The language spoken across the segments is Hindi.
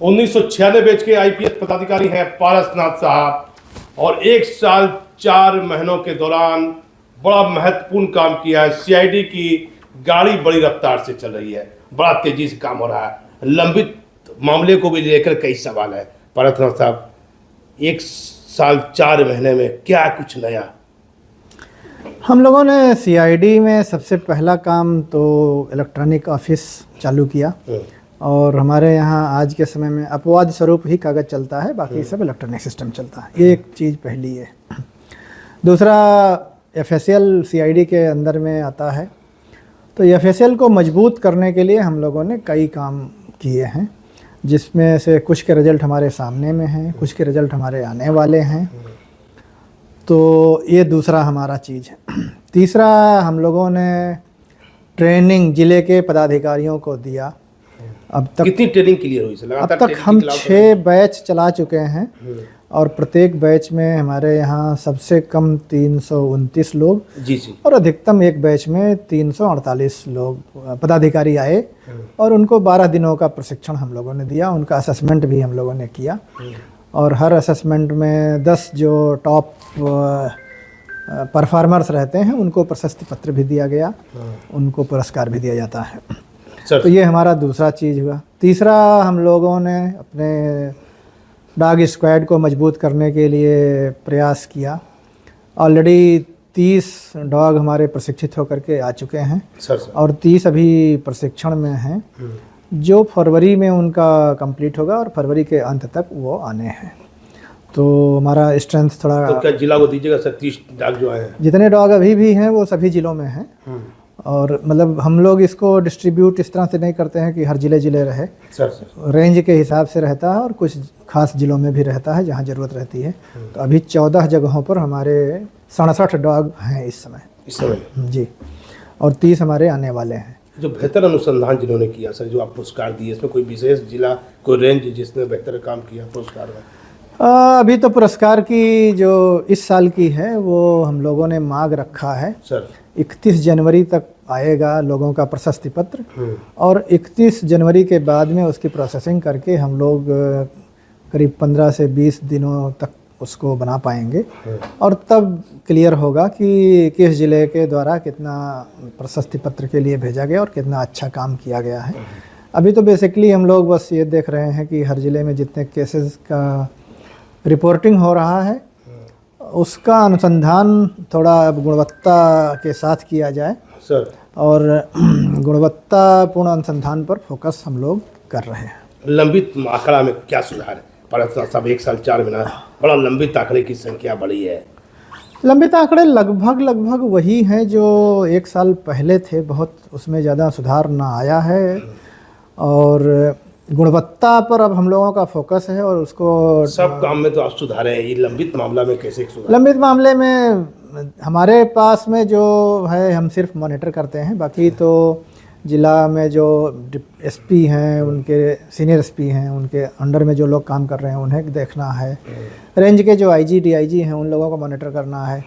1996 बैच के आईपीएस पदाधिकारी हैं पारसनाथ साहब और 1 साल 4 महीनों के दौरान बड़ा महत्वपूर्ण काम किया है। सीआईडी की गाड़ी बड़ी रफ्तार से चल रही है, बड़ा तेजी से काम हो रहा है। लंबित मामले को भी लेकर कई सवाल है। पारसनाथ साहब, 1 साल 4 महीने में क्या कुछ नया? हम लोगों ने सीआईडी में सबसे पहला काम तो इलेक्ट्रॉनिक ऑफिस चालू किया और हमारे यहाँ आज के समय में अपवाद स्वरूप ही कागज़ चलता है, बाकी सब इलेक्ट्रॉनिक सिस्टम चलता है। ये एक चीज़ पहली है। दूसरा, एफएसएल सीआईडी के अंदर में आता है, तो एफएसएल को मजबूत करने के लिए हम लोगों ने कई काम किए हैं, जिसमें से कुछ के रिज़ल्ट हमारे सामने में हैं, कुछ के रिज़ल्ट हमारे आने वाले हैं। तो ये दूसरा हमारा चीज़ है। तीसरा, हम लोगों ने ट्रेनिंग ज़िले के पदाधिकारियों को दिया। अब तक कितनी ट्रेनिंग क्लियर हुई सर? अब तक हम 6 बैच चला चुके हैं और प्रत्येक बैच में हमारे यहाँ सबसे कम 329 लोग जी और अधिकतम एक बैच में 348 लोग पदाधिकारी आए और उनको 12 दिनों का प्रशिक्षण हम लोगों ने दिया। उनका असेसमेंट भी हम लोगों ने किया और हर असेसमेंट में 10 जो टॉप परफॉर्मर्स रहते हैं उनको प्रशस्ति पत्र भी दिया गया, उनको पुरस्कार भी दिया जाता है। तो ये हमारा दूसरा चीज़ हुआ। तीसरा, हम लोगों ने अपने डॉग स्क्वाड को मजबूत करने के लिए प्रयास किया। ऑलरेडी 30 डॉग हमारे प्रशिक्षित होकर के आ चुके हैं और 30 अभी प्रशिक्षण में हैं, जो फरवरी में उनका कंप्लीट होगा और फरवरी के अंत तक वो आने हैं। तो हमारा स्ट्रेंथ थोड़ा। तो क्या जिला को दीजिएगा सर? 30 डॉग जो हैं, जितने डॉग अभी भी हैं वो सभी ज़िलों में हैं और मतलब हम लोग इसको डिस्ट्रीब्यूट इस तरह से नहीं करते हैं कि हर ज़िले रहे। सर रेंज के हिसाब से रहता है और कुछ खास ज़िलों में भी रहता है जहाँ ज़रूरत रहती है। तो अभी 14 जगहों पर हमारे 67 डॉग हैं इस समय जी, और 30 हमारे आने वाले हैं। जो बेहतर अनुसंधान जिन्होंने किया सर, जो आप पुरस्कार दिए, इसमें कोई विशेष जिला, कोई रेंज जिसने बेहतर काम किया पुरस्कार में? अभी तो पुरस्कार की जो इस साल की है वो हम लोगों ने मांग रखा है सर। 31 जनवरी तक आएगा लोगों का प्रशस्ति पत्र और 31 जनवरी के बाद में उसकी प्रोसेसिंग करके हम लोग करीब 15 से 20 दिनों तक उसको बना पाएंगे और तब क्लियर होगा कि किस ज़िले के द्वारा कितना प्रशस्ति पत्र के लिए भेजा गया और कितना अच्छा काम किया गया है। अभी तो बेसिकली हम लोग बस ये देख रहे हैं कि हर ज़िले में जितने केसेस का रिपोर्टिंग हो रहा है उसका अनुसंधान थोड़ा अब गुणवत्ता के साथ किया जाए सर, और गुणवत्तापूर्ण अनुसंधान पर फोकस हम लोग कर रहे हैं। लंबित आंकड़ा में क्या सुधार है? पारसनाथ साहब, 1 साल 4 महीना, बड़ा लंबित आंकड़े की संख्या बढ़ी है। लंबित आंकड़े लगभग वही हैं जो 1 साल पहले थे, बहुत उसमें ज़्यादा सुधार ना आया है और गुणवत्ता पर अब हम लोगों का फोकस है और उसको सब काम में तो आप सुधारे हैं, ये लंबित मामला में कैसे सुधार? लंबित मामले में हमारे पास में जो है हम सिर्फ मॉनिटर करते हैं, बाकी तो ज़िला में जो एसपी हैं, उनके सीनियर एसपी हैं, उनके अंडर में जो लोग काम कर रहे हैं उन्हें देखना है। रेंज के जो आईजी डीआईजी हैं उन लोगों को मॉनिटर करना है।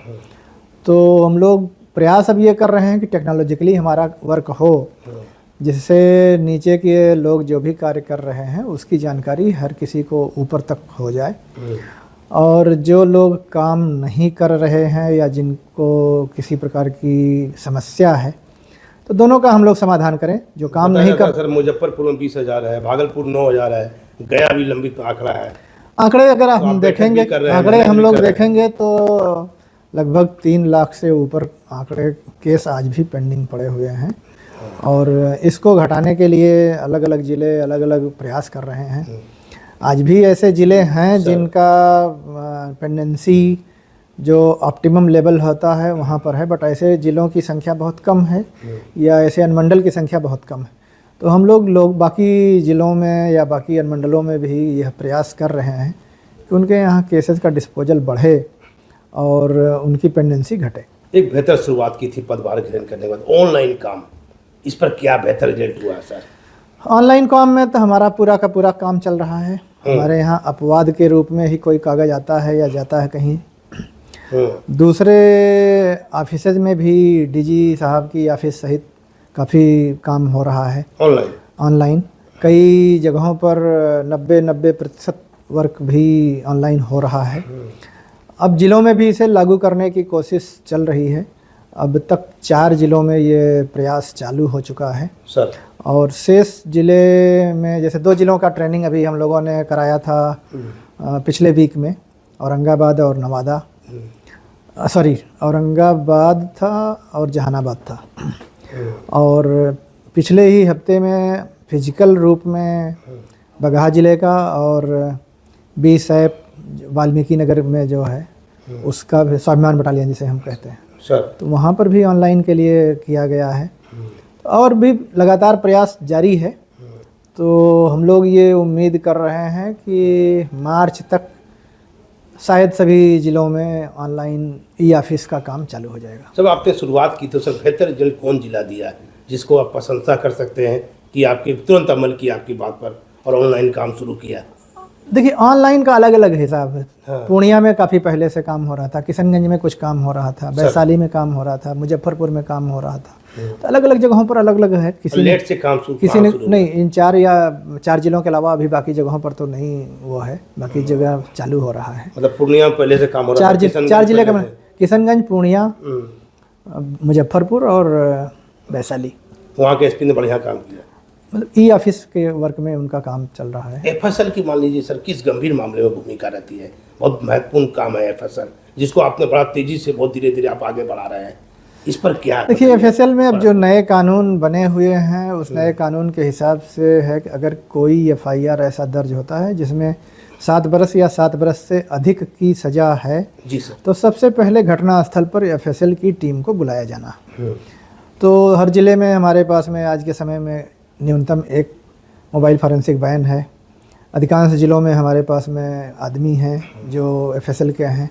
तो हम लोग प्रयास अब ये कर रहे हैं कि टेक्नोलॉजिकली हमारा वर्क हो, जिससे नीचे के लोग जो भी कार्य कर रहे हैं उसकी जानकारी हर किसी को ऊपर तक हो जाए और जो लोग काम नहीं कर रहे हैं या जिनको किसी प्रकार की समस्या है तो दोनों का हम लोग समाधान करें। जो काम नहीं कर सर, मुजफ्फरपुर में 20,000 है, भागलपुर 9,000 है, गया भी लंबित आंकड़ा है। आंकड़े अगर हम देखेंगे, आंकड़े हम लोग देखेंगे तो लगभग 3 लाख से ऊपर आंकड़े केस आज भी पेंडिंग पड़े हुए हैं और इसको घटाने के लिए अलग अलग ज़िले अलग अलग प्रयास कर रहे हैं। आज भी ऐसे ज़िले हैं जिनका पेंडेंसी जो ऑप्टिमम लेवल होता है वहाँ पर है, बट ऐसे ज़िलों की संख्या बहुत कम है या ऐसे अनुमंडल की संख्या बहुत कम है। तो हम लोग बाकी ज़िलों में या बाकी अनुमंडलों में भी यह प्रयास कर रहे हैं कि उनके यहाँ केसेस का डिस्पोजल बढ़े और उनकी पेंडेंसी घटे। एक बेहतर शुरुआत की थी पदभार ग्रहण करने के बाद, ऑनलाइन काम, इस पर क्या बेहतर रिजल्ट हुआ है सर? ऑनलाइन काम में तो हमारा पूरा का पूरा काम चल रहा है। हमारे यहाँ अपवाद के रूप में ही कोई कागज़ आता है या जाता है कहीं। दूसरे ऑफिसेज में भी डीजी साहब की ऑफिस सहित काफ़ी काम हो रहा है ऑनलाइन। कई जगहों पर 90% वर्क भी ऑनलाइन हो रहा है। अब जिलों में भी इसे लागू करने की कोशिश चल रही है। अब तक 4 जिलों में ये प्रयास चालू हो चुका है सर। और शेष जिले में जैसे 2 जिलों का ट्रेनिंग अभी हम लोगों ने कराया था पिछले वीक में, औरंगाबाद और नवादा, सॉरी औरंगाबाद था और जहानाबाद था। और पिछले ही हफ्ते में फिजिकल रूप में बगहा ज़िले का और BSAP वाल्मीकि नगर में जो है उसका भी स्वाभिमान बटालियन जिसे हम कहते हैं सर, तो वहाँ पर भी ऑनलाइन के लिए किया गया है और भी लगातार प्रयास जारी है। तो हम लोग ये उम्मीद कर रहे हैं कि मार्च तक शायद सभी ज़िलों में ऑनलाइन ई-ऑफिस का काम चालू हो जाएगा। जब आपने शुरुआत की तो सर बेहतर रिजल्ट कौन जिला दिया जिसको आप प्रशंसा कर सकते हैं कि आपके तुरंत अमल किया आपकी बात पर और ऑनलाइन काम शुरू किया? देखिए ऑनलाइन का अलग अलग हिसाब है। हाँ। पूर्णिया में काफ़ी पहले से काम हो रहा था, किशनगंज में कुछ काम हो रहा था, वैशाली में काम हो रहा था, मुजफ्फरपुर में काम हो रहा था। तो अलग अलग जगहों पर अलग अलग है। किसी लेट से काम शुरू किसी ने नहीं, इन 4 जिलों के अलावा अभी बाकी जगहों पर तो नहीं वो है, बाकी जगह चालू हो रहा है। मतलब पूर्णिया में पहले से काम हो रहा था। 4 जिले का किशनगंज, पूर्णिया, मुजफ्फरपुर और वैशाली। वहाँ के एसपी ने बढ़िया काम किया। मतलब ई-ऑफिस के वर्क में उनका काम चल रहा है। FSL की मान लीजिए सर किस गंभीर मामले में भूमिका रहती है? बहुत महत्वपूर्ण काम है FSL, जिसको आपने बड़ा तेजी से बहुत धीरे धीरे आप आगे बढ़ा रहे हैं, इस पर क्या? देखिए FSL में अब जो नए कानून बने हुए हैं उस नए कानून के हिसाब से है कि अगर कोई FIR ऐसा दर्ज होता है जिसमें 7 बरस या 7 बरस से अधिक की सज़ा है जी सर, तो सबसे पहले घटनास्थल पर FSL की टीम को बुलाया जाना। तो हर ज़िले में हमारे पास में आज के समय में न्यूनतम 1 मोबाइल फॉरेंसिक वैन है। अधिकांश ज़िलों में हमारे पास में आदमी हैं जो FSL के हैं।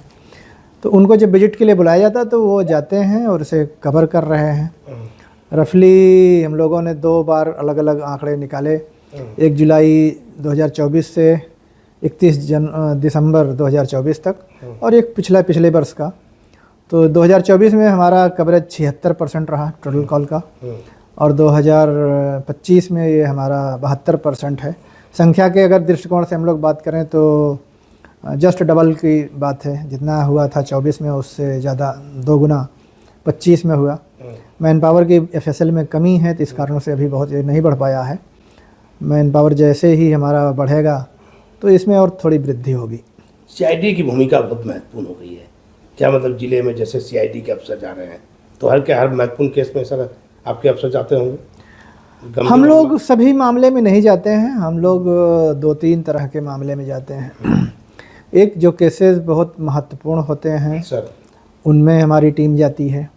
तो उनको जब विजिट के लिए बुलाया जाता है तो वो जाते हैं और इसे कवर कर रहे हैं। रफली हम लोगों ने 2 बार अलग अलग आंकड़े निकाले, 1 जुलाई 2024 से 31 दिसंबर 2024 तक और एक पिछले वर्ष का। तो 2024 में हमारा कवरेज 76% रहा टोटल कॉल का और 2025 में ये हमारा 72% है। संख्या के अगर दृष्टिकोण से हम लोग बात करें तो जस्ट डबल की बात है, जितना हुआ था 24 में उससे ज़्यादा 2 गुना 25 में हुआ। मैन पावर की FSL में कमी है तो इस कारण से अभी बहुत नहीं बढ़ पाया है। मैन पावर जैसे ही हमारा बढ़ेगा तो इसमें और थोड़ी वृद्धि होगी। CID की भूमिका बहुत महत्वपूर्ण हो गई है। क्या मतलब जिले में जैसे CID के अफसर जा रहे हैं तो हर महत्वपूर्ण केस में सर आपके अफसर जाते होंगे? हम लोग सभी मामले में नहीं जाते हैं, हम लोग 2-3 तरह के मामले में जाते हैं। एक जो केसेस बहुत महत्वपूर्ण होते हैं सर उनमें हमारी टीम जाती है।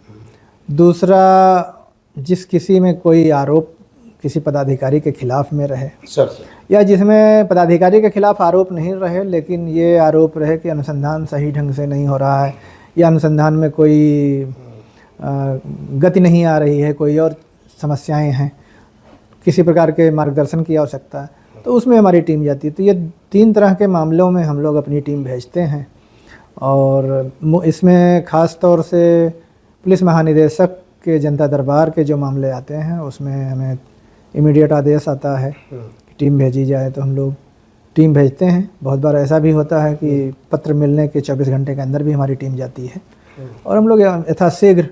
दूसरा जिस किसी में कोई आरोप किसी पदाधिकारी के खिलाफ में रहे सर या जिसमें पदाधिकारी के खिलाफ आरोप नहीं रहे लेकिन ये आरोप रहे कि अनुसंधान सही ढंग से नहीं हो रहा है या अनुसंधान में कोई गति नहीं आ रही है, कोई और समस्याएं हैं, किसी प्रकार के मार्गदर्शन की आवश्यकता है, तो उसमें हमारी टीम जाती है। तो ये 3 तरह के मामलों में हम लोग अपनी टीम भेजते हैं और इसमें ख़ास तौर से पुलिस महानिदेशक के जनता दरबार के जो मामले आते हैं उसमें हमें इमीडिएट आदेश आता है कि टीम भेजी जाए तो हम लोग टीम भेजते हैं। बहुत बार ऐसा भी होता है कि पत्र मिलने के 24 घंटे के अंदर भी हमारी टीम जाती है और हम लोग यथाशीघ्र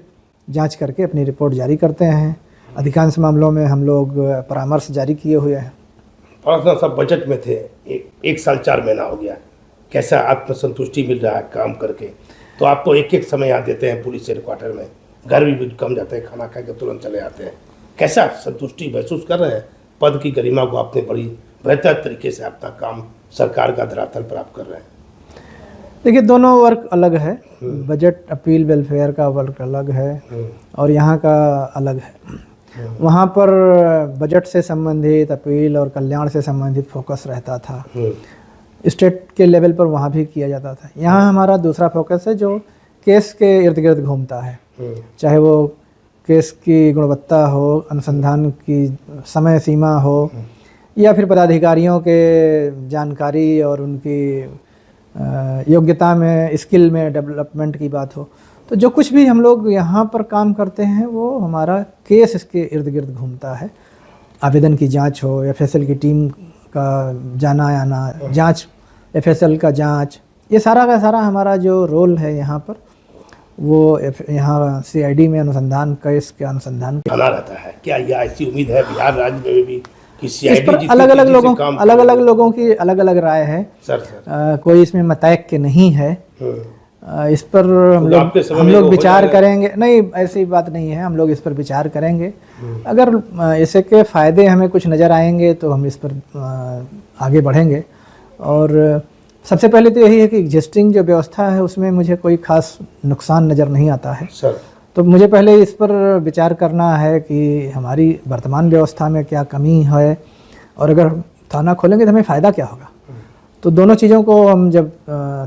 जांच करके अपनी रिपोर्ट जारी करते हैं। अधिकांश मामलों में हम लोग परामर्श जारी किए हुए हैं। और सब बजट में थे, 1 साल 4 महीना हो गया, कैसा आत्मसंतुष्टि मिल रहा है काम करके? तो आप तो एक समय यहाँ देते हैं पुलिस हेडक्वार्टर में, घर भी कम जाते हैं, खाना खा के तुरंत चले आते हैं, कैसा संतुष्टि महसूस कर रहे हैं? पद की गरिमा को आपने बड़ी बेहतर तरीके से अपना काम सरकार का धरातल पर आप कर रहे हैं। देखिए दोनों वर्क अलग है, बजट अपील वेलफेयर का वर्क अलग है और यहाँ का अलग है। वहाँ पर बजट से संबंधित अपील और कल्याण से संबंधित फोकस रहता था, स्टेट के लेवल पर वहाँ भी किया जाता था। यहाँ हमारा दूसरा फोकस है जो केस के इर्द गिर्द घूमता है, चाहे वो केस की गुणवत्ता हो, अनुसंधान की समय सीमा हो या फिर पदाधिकारियों के जानकारी और उनकी योग्यता में, स्किल में डेवलपमेंट की बात हो। तो जो कुछ भी हम लोग यहाँ पर काम करते हैं वो हमारा केस इसके इर्द गिर्द घूमता है। आवेदन की जांच हो, एफएसएल की टीम का जाना आना, जांच, एफएसएल का जांच, ये सारा का सारा हमारा जो रोल है यहाँ पर, वो यहाँ सीआईडी में अनुसंधान, केस के अनुसंधान बना रहता है। क्या यह ऐसी उम्मीद है बिहार राज्य में भी कि इस सीआईडी पर अलग अलग लोगों की अलग अलग राय है। सर कोई इसमें मतैक के नहीं है। इस पर हम लोग विचार करेंगे। नहीं, ऐसी बात नहीं है, हम लोग इस पर विचार करेंगे। अगर इसके फ़ायदे हमें कुछ नज़र आएंगे तो हम इस पर आगे बढ़ेंगे। और सबसे पहले तो यही है कि एग्जिस्टिंग जो व्यवस्था है उसमें मुझे कोई ख़ास नुकसान नज़र नहीं आता है सर। तो मुझे पहले इस पर विचार करना है कि हमारी वर्तमान व्यवस्था में क्या कमी है, और अगर थाना खोलेंगे तो हमें फ़ायदा क्या होगा। तो दोनों चीज़ों को हम जब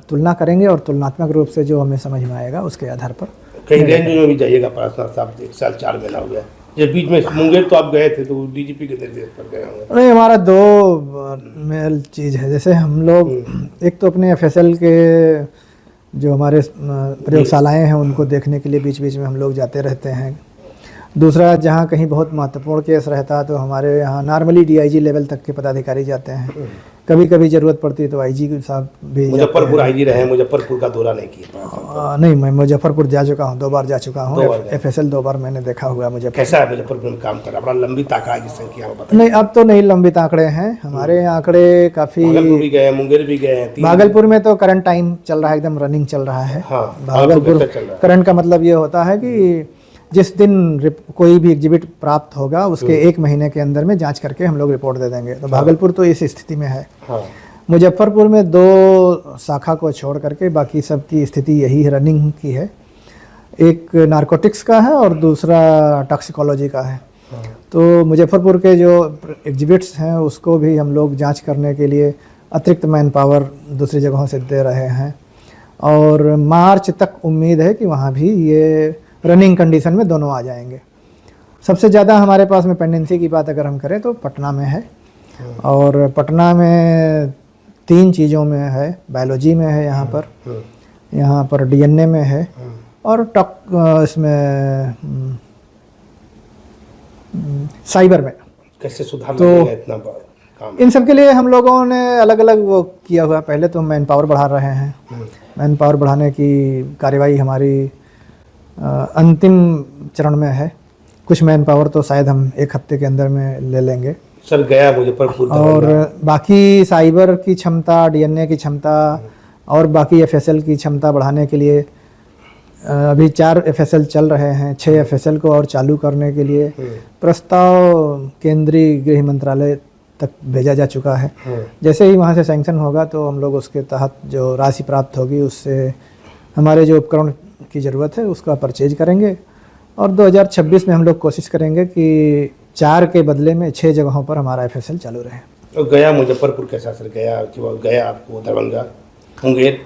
तुलना करेंगे और तुलनात्मक रूप से जो हमें समझ में आएगा उसके आधार पर कई रेंज में भी जाइएगा। पारसनाथ साहब 1 साल 4 महीना हो गया, जब बीच में मुंगेर तो आप गए थे तो डीजीपी के निर्देश पर गए होंगे। नहीं, हमारा दो मेल चीज़ है। जैसे हम लोग एक तो अपने एफएसएल के जो हमारे प्रयोगशालाएँ हैं उनको देखने के लिए बीच बीच में हम लोग जाते रहते हैं। दूसरा, जहाँ कहीं बहुत महत्वपूर्ण केस रहता है तो हमारे यहाँ नॉर्मली डीआईजी लेवल तक के पदाधिकारी जाते हैं। कभी कभी ज़रूरत पड़ती है तो आईजी साहब भी। मुजफ्फरपुर आईजी रहे, मुजफ्फरपुर का दौरा नहीं किया? नहीं, मैं मुजफ्फरपुर जा चुका हूँ, 2 बार जा चुका हूँ। एफएसएल 2 बार मैंने देखा हुआ मुझे। कैसा है मुजफ्फरपुर में काम कर रहा? बड़ा लंबी ताकड़ा की संख्या में बता। नहीं, अब तो नहीं लंबी आंकड़े हैं हमारे आंकड़े काफ़ी। भागलपुर भी गए, मुंगेर भी गए। भागलपुर में तो करंट टाइम चल रहा है, एकदम रनिंग चल रहा है। भागलपुर करंट का मतलब ये होता है कि जिस दिन कोई भी एग्जिबिट प्राप्त होगा उसके 1 महीने के अंदर में जांच करके हम लोग रिपोर्ट दे देंगे। तो भागलपुर तो इस स्थिति में है। मुजफ्फरपुर में 2 शाखा को छोड़ करके बाकी सब की स्थिति यही रनिंग की है। एक नारकोटिक्स का है और दूसरा टॉक्सिकोलॉजी का है। तो मुजफ्फरपुर के जो एग्जिबिट्स हैं उसको भी हम लोग जांच करने के लिए अतिरिक्त मैन पावर दूसरी जगहों से दे रहे हैं, और मार्च तक उम्मीद है कि वहाँ भी ये रनिंग कंडीशन में दोनों आ जाएंगे। सबसे ज़्यादा हमारे पास में पेंडेंसी की बात अगर हम करें तो पटना में है, और पटना में 3 चीज़ों में है। बायोलॉजी में है यहाँ पर डीएनए में है, और इसमें साइबर में। कैसे सुधार तो इतना काम? इन सब के लिए हम लोगों ने अलग अलग वो किया हुआ। पहले तो मैन पावर बढ़ा रहे हैं। मैन पावर बढ़ाने की कार्यवाही हमारी अंतिम चरण में है। कुछ मैन पावर तो शायद हम 1 हफ्ते के अंदर में ले लेंगे। सर गया मुजफ्फरपुर और बाकी साइबर की क्षमता, डीएनए की क्षमता और बाकी एफएसएल की क्षमता बढ़ाने के लिए अभी 4 एफएसएल चल रहे हैं। 6 एफएसएल को और चालू करने के लिए प्रस्ताव केंद्रीय गृह मंत्रालय तक भेजा जा चुका है। जैसे ही वहाँ से सैंक्शन होगा तो हम लोग उसके तहत जो राशि प्राप्त होगी उससे हमारे जो उपकरण की ज़रूरत है उसका परचेज करेंगे, और 2026 में हम लोग कोशिश करेंगे कि 4 के बदले में 6 जगहों पर हमारा एफएसएल चालू रहे। तो गया मुजफ्फरपुर कैसा सर? गया आपको दरभंगा, मुंगेर,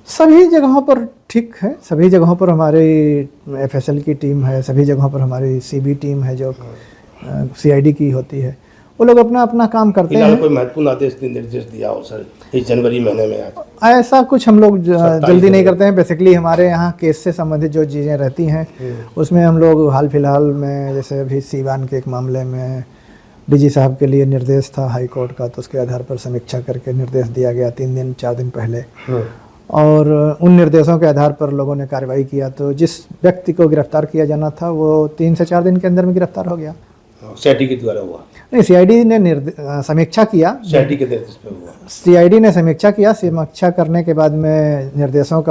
सभी जगहों पर ठीक है। सभी जगहों पर हमारी एफएसएल की टीम है, सभी जगहों पर हमारी सीबी टीम है जो सीआईडी की होती है। वो लोग अपना अपना काम करते हैं। कोई महत्वपूर्ण निर्देश दिया हो सर इस जनवरी महीने में? ऐसा कुछ हम लोग जल्दी नहीं करते हैं। बेसिकली हमारे यहाँ केस से संबंधित जो चीज़ें रहती हैं उसमें हम लोग हाल फिलहाल में, जैसे अभी सीवान के एक मामले में डीजी साहब के लिए निर्देश था हाई कोर्ट का, तो उसके आधार पर समीक्षा करके निर्देश दिया गया 3-4 दिन पहले, और उन निर्देशों के आधार पर लोगों ने कार्रवाई किया। तो जिस व्यक्ति को गिरफ्तार किया जाना था वो 3 से 4 दिन के अंदर में गिरफ्तार हो गया। सीआईडी के द्वारा हुआ? नहीं, सीआईडी ने समीक्षा किया। सीआईडी के निर्देश पे हुआ। सीआईडी ने समीक्षा किया। समीक्षा करने के बाद में निर्देशों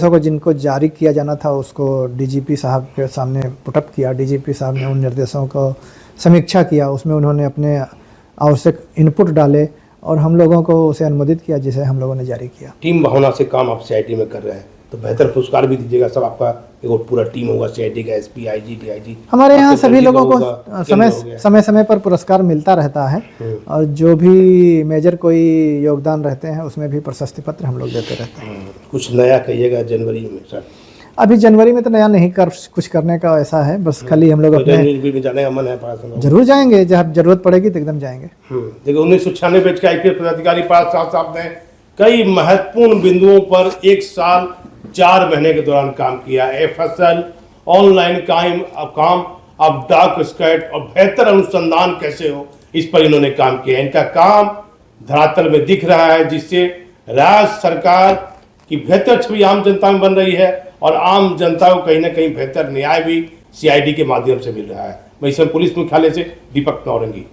को जिनको जारी किया जाना था उसको डीजीपी साहब के सामने पुटअप किया। डीजीपी साहब ने उन निर्देशों को समीक्षा किया, उसमें उन्होंने अपने आवश्यक इनपुट डाले और हम लोगों को उसे अनुमोदित किया, जिसे हम लोगों ने जारी किया। टीम भावना से काम आप सीआईडी में कर रहे हैं तो बेहतर पुरस्कार भी दीजिएगा। सब आपका एक पूरा टीम होगा सीआईडी का, एसपी, आईजी, डीआईजी। हमारे यहाँ सभी लोगों को समय समय पर पुरस्कार मिलता रहता है, और जो भी मेजर कोई योगदान रहते हैं उसमें भी प्रशस्ति पत्र हम लोग देते रहते हैं। कुछ नया कहिएगा जनवरी में सर? अभी जनवरी में तो नया नहीं कुछ करने का ऐसा है, बस खाली हम लोग अपने जाने का मन है। जरूर जाएंगे, जब जरूरत पड़ेगी तो एकदम जाएंगे। देखिए 1996 बैच के आईपीएस पदाधिकारी पारस साहब ने कई महत्वपूर्ण बिंदुओं पर 1 साल 4 महीने के दौरान काम किया। एफएसएल ऑनलाइन काम अब डार्क स्क्वाड और बेहतर अनुसंधान कैसे हो, इस पर इन्होंने काम किया। इनका काम धरातल में दिख रहा है, जिससे राज्य सरकार की बेहतर छवि आम जनता में बन रही है और आम जनता को कहीं ना कहीं बेहतर न्याय भी सीआईडी के माध्यम से मिल रहा है। मैं इसमें पुलिस मुख्यालय से दीपक नौरंगी।